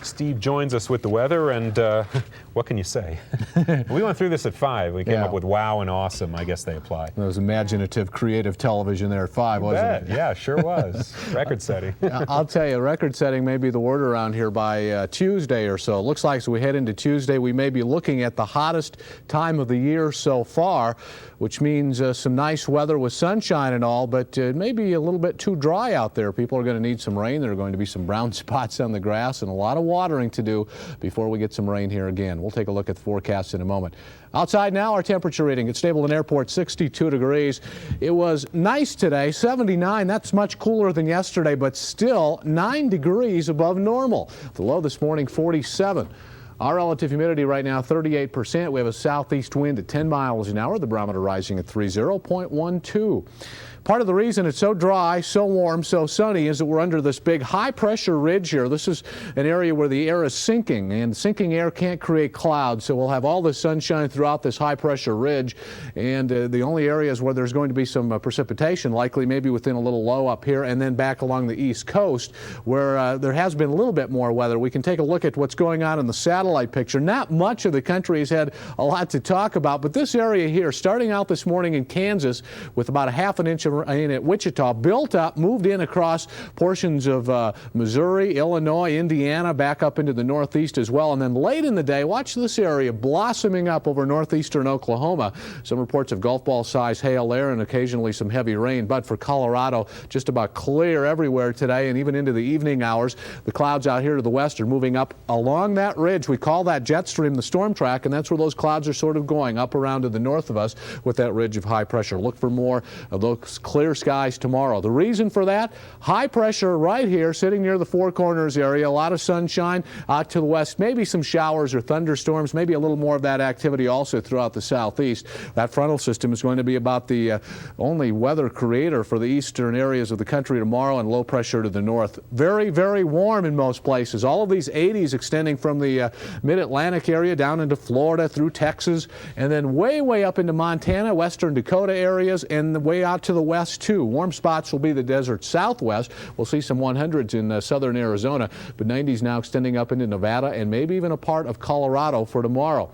Steve joins us with the weather, and what can you say? We went through this at 5. We came up with wow and awesome. I guess they apply. That was imaginative, creative television there at 5, wasn't it? Yeah, sure was. Record setting. I'll tell you, record setting may be the word around here by Tuesday or so. It looks like as we head into Tuesday, we may be looking at the hottest time of the year so far, which means some nice weather with sunshine and all, but it may be a little bit too dry out there. People are going to need some rain. There are going to be some brown spots on the grass and a lot of watering to do before we get some rain here again. We'll take a look at the forecast in a moment. Outside now, our temperature reading at Stapleton Airport, 62 degrees. It was nice today, 79. That's much cooler than yesterday, but still 9 degrees above normal. The low this morning, 47. Our relative humidity right now, 38%. We have a southeast wind at 10 miles an hour. The barometer rising at 30.12. Part of the reason it's so dry, so warm, so sunny is that we're under this big high-pressure ridge here. This is an area where the air is sinking, and sinking air can't create clouds, so we'll have all the sunshine throughout this high-pressure ridge, and the only areas where there's going to be some precipitation, likely maybe within a little low up here, and then back along the east coast, where there has been a little bit more weather. We can take a look at what's going on in the satellite picture. Not much of the country has had a lot to talk about, but this area here, starting out this morning in Kansas with about a half an inch of rain at Wichita, built up, moved in across portions of Missouri, Illinois, Indiana, back up into the northeast as well. And then late in the day, watch this area blossoming up over northeastern Oklahoma. Some reports of golf ball size hail there and occasionally some heavy rain. But for Colorado, just about clear everywhere today and even into the evening hours. The clouds out here to the west are moving up along that ridge. We call that jet stream the storm track, and that's where those clouds are sort of going up around to the north of us with that ridge of high pressure. Look for more of those clear skies tomorrow. The reason for that, high pressure right here sitting near the Four Corners area, a lot of sunshine out to the west, maybe some showers or thunderstorms, maybe a little more of that activity also throughout the southeast. That frontal system is going to be about the only weather creator for the eastern areas of the country tomorrow, and low pressure to the north. Very, very warm in most places. All of these 80s extending from the mid-Atlantic area down into Florida through Texas, and then way, way up into Montana, western Dakota areas, and way out to the west too. Warm spots will be the desert southwest. We'll see some 100s in southern Arizona, but 90s now extending up into Nevada and maybe even a part of Colorado for tomorrow.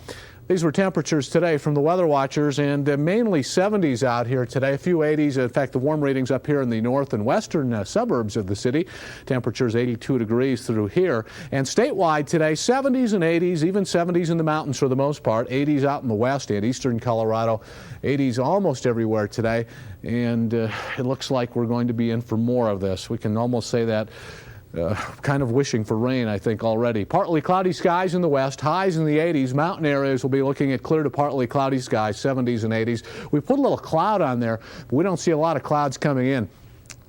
These were temperatures today from the Weather Watchers, and mainly 70s out here today, a few 80s. In fact, the warm readings up here in the north and western suburbs of the city. Temperatures 82 degrees through here. And statewide today, 70s and 80s, even 70s in the mountains for the most part, 80s out in the west and eastern Colorado, 80s almost everywhere today. And it looks like we're going to be in for more of this. We can almost say that. Kind of wishing for rain, I think, already. Partly cloudy skies in the west, highs in the 80s. Mountain areas will be looking at clear to partly cloudy skies, 70s and 80s. We put a little cloud on there, but we don't see a lot of clouds coming in.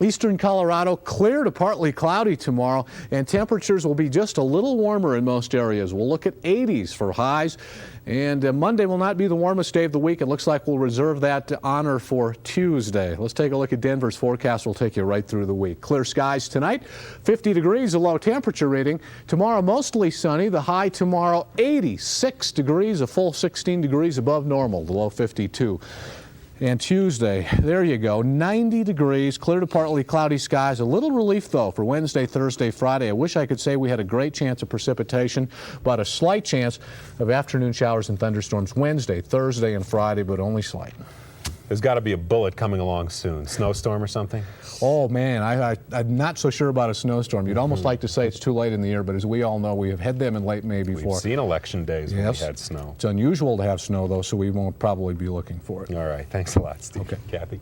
Eastern Colorado, clear to partly cloudy tomorrow, and temperatures will be just a little warmer in most areas. We'll look at 80s for highs, and Monday will not be the warmest day of the week. It looks like we'll reserve that honor for Tuesday. Let's take a look at Denver's forecast. We'll take you right through the week. Clear skies tonight, 50 degrees, a low temperature reading. Tomorrow, mostly sunny. The high tomorrow, 86 degrees, a full 16 degrees above normal, the low 52. And Tuesday, there you go, 90 degrees, clear to partly cloudy skies. A little relief, though, for Wednesday, Thursday, Friday. I wish I could say we had a great chance of precipitation, but a slight chance of afternoon showers and thunderstorms Wednesday, Thursday, and Friday, but only slight. There's got to be a bullet coming along soon. Snowstorm or something? Oh, man, I'm not so sure about a snowstorm. You'd almost like to say it's too late in the year, but as we all know, we have had them in late May before. We've seen election days when we had snow. It's unusual to have snow, though, so we won't probably be looking for it. All right. Thanks a lot, Steve. Okay. Kathy?